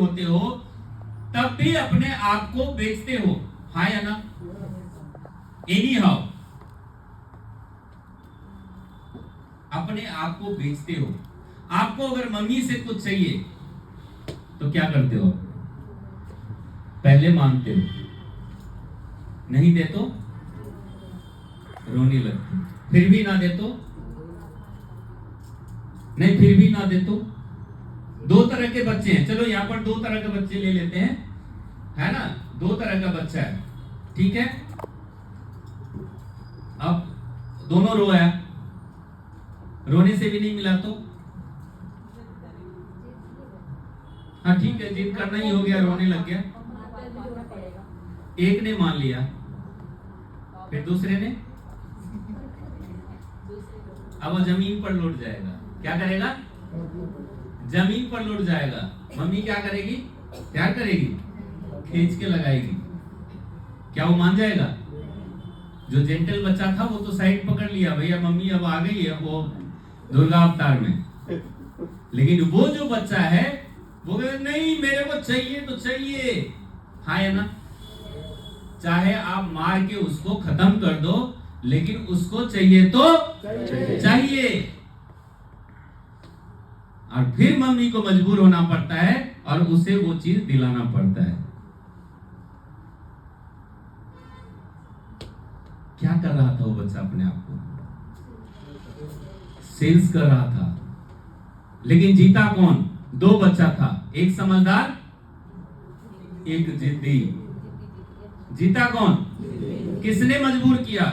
होते हो तब भी अपने आप को बेचते हो, हाँ या ना? एनी हाउ अपने आप को बेचते हो। आपको अगर मम्मी से कुछ चाहिए तो क्या करते हो? पहले मांगते हो, नहीं दे तो रोने लगते, फिर भी ना दे तो नहीं, फिर भी ना दे तो। दो तरह के बच्चे हैं, चलो यहां पर दो तरह के बच्चे ले लेते हैं, है ना? दो तरह का बच्चा है, ठीक है? अब दोनों रोया, रोने से भी नहीं मिला तो हाँ ठीक है, जिद करना ही हो गया, रोने लग गया। एक ने मान लिया, फिर दूसरे ने, अब वो जमीन पर लौट जाएगा। क्या करेगा? जमीन पर लौट जाएगा। मम्मी क्या करेगी? क्या करेगी? खींच के लगाएगी। क्या वो मान जाएगा? जो जेंटल बच्चा था वो तो साइड पकड़ लिया, भैया मम्मी अब आ गई है, वो दुर्गा अवतार में। लेकिन वो जो बच्चा है वो नहीं, मेरे को चाहिए तो चाहिए, हाँ या ना? चाहे आप मार के उसको खत्म कर दो, लेकिन उसको चाहिए तो चाहिए। और फिर मम्मी को मजबूर होना पड़ता है और उसे वो चीज दिलाना पड़ता है। क्या कर रहा था वो बच्चा? अपने आप को सेल्स कर रहा था। लेकिन जीता कौन? दो बच्चा था, एक समझदार, एक जिद्दी। जीता कौन? किसने मजबूर किया?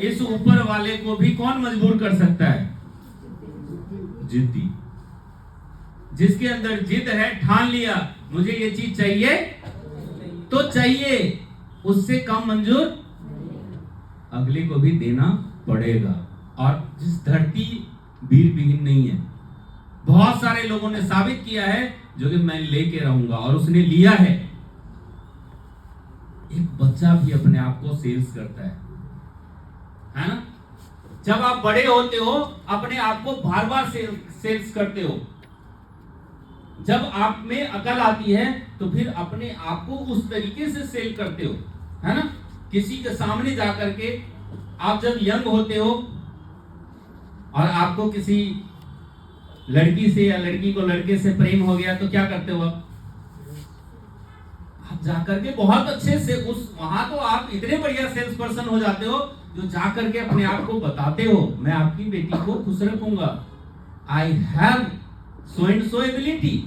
इस ऊपर वाले को भी कौन मजबूर कर सकता है? जिद्दी। जिसके अंदर जिद है, ठान लिया मुझे ये चीज चाहिए तो चाहिए, उससे कम मंजूर अगले को भी देना पड़ेगा। और जिस धरती वीर विहीन नहीं है, बहुत सारे लोगों ने साबित किया है जो कि मैं लेके रहूंगा, और उसने लिया है। एक बच्चा भी अपने आप को सेल्स करता है ना? जब आप बड़े होते हो अपने आप को बार बार सेल्स करते हो। जब आप में अकल आती है तो फिर अपने आप को उस तरीके से सेल करते हो, है ना? किसी के सामने जाकर के, आप जब यंग होते हो और आपको किसी लड़की से या लड़की को लड़के से प्रेम हो गया तो क्या करते हो? आप जाकर के बहुत अच्छे से वहां तो आप इतने बढ़िया सेल्स पर्सन हो जाते हो जो जाकर के अपने आप को बताते हो, मैं आपकी बेटी को खुश रखूंगा, I have so and so ability.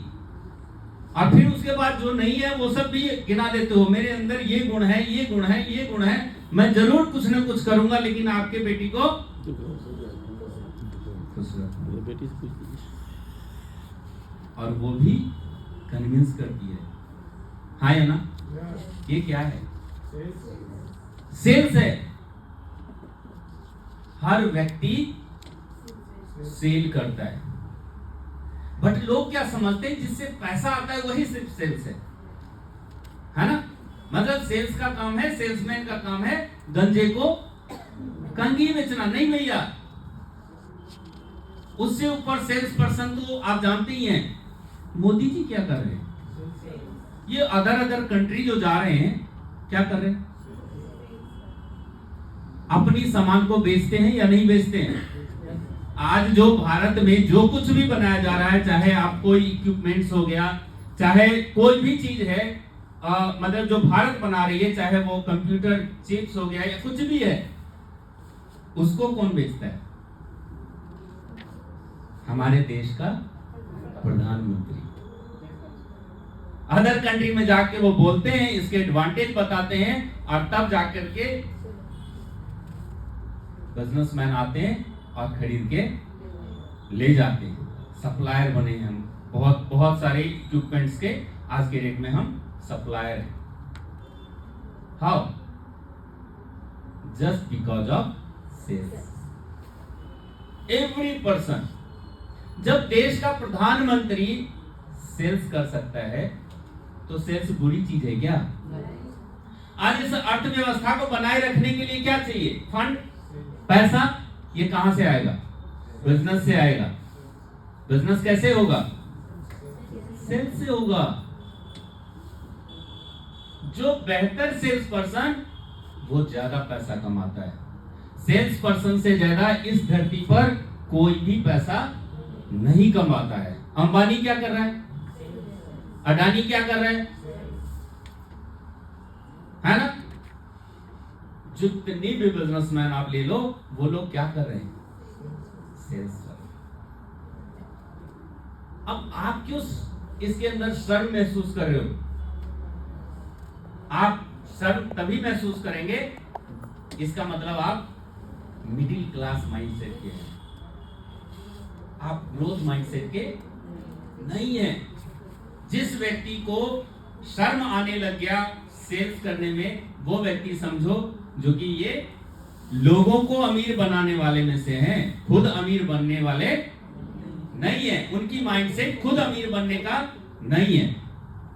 और फिर उसके बाद जो नहीं है वो सब भी गिना देते हो, मेरे अंदर ये गुण है, ये गुण है, ये गुण है, मैं जरूर कुछ ना कुछ करूंगा लेकिन आपके बेटी को खुश रखूंगा। और वो भी कन्विंस करती है, हाँ या ना? ये क्या है? सेल्स है। हर व्यक्ति सेल करता है, बट लोग क्या समझते हैं जिससे पैसा आता है वही सिर्फ सेल्स है ना? मतलब सेल्स का काम है, सेल्समैन का काम है गंजे को कंघी बेचना, नहीं भैया। उससे ऊपर सेल्स पर्सन तो आप जानते ही हैं, मोदी जी क्या कर रहे हैं? ये अदर कंट्री जो जा रहे हैं क्या कर रहे हैं? अपनी सामान को बेचते हैं या नहीं बेचते हैं? आज जो भारत में जो कुछ भी बनाया जा रहा है, चाहे आप कोई इक्विपमेंट्स हो गया, चाहे कोई भी चीज है, मतलब जो भारत बना रही है, चाहे वो कंप्यूटर चिप्स हो गया या कुछ भी है, उसको कौन बेचता है? हमारे देश का प्रधानमंत्री। अदर कंट्री में जाके वो बोलते हैं, इसके एडवांटेज बताते हैं, और तब जाकर के बिजनेसमैन आते हैं और खरीद के ले जाते हैं। सप्लायर बने हैं हम, बहुत सारे इक्विपमेंट्स के आज के डेट में हम सप्लायर हैं। How? Just because of sales. Every person. जब देश का प्रधानमंत्री सेल्स कर सकता है तो सेल्स बुरी चीज है क्या? आज इस अर्थव्यवस्था को बनाए रखने के लिए क्या चाहिए? फंड, पैसा। ये कहां से आएगा? बिजनेस से आएगा। बिजनेस कैसे होगा? सेल्स से होगा। जो बेहतर सेल्स पर्सन वो ज्यादा पैसा कमाता है। सेल्स पर्सन से ज्यादा इस धरती पर कोई भी पैसा नहीं कमाता है। अंबानी क्या कर रहा है? अडानी क्या कर रहा है ना? जितनी भी बिजनेसमैन आप ले लो, वो लोग क्या कर रहे हैं? सेल्स कर रहे हैं। अब आप क्यों इसके अंदर शर्म महसूस कर रहे हो? आप शर्म तभी महसूस करेंगे, इसका मतलब आप मिडिल क्लास माइंडसेट के हैं, आप ग्रोथ माइंडसेट के नहीं है। जिस व्यक्ति को शर्म आने लग गया सेल्स करने में, वो व्यक्ति समझो जो कि ये लोगों को अमीर बनाने वाले में से हैं, खुद अमीर बनने वाले नहीं है। उनकी माइंडसेट खुद अमीर बनने का नहीं है।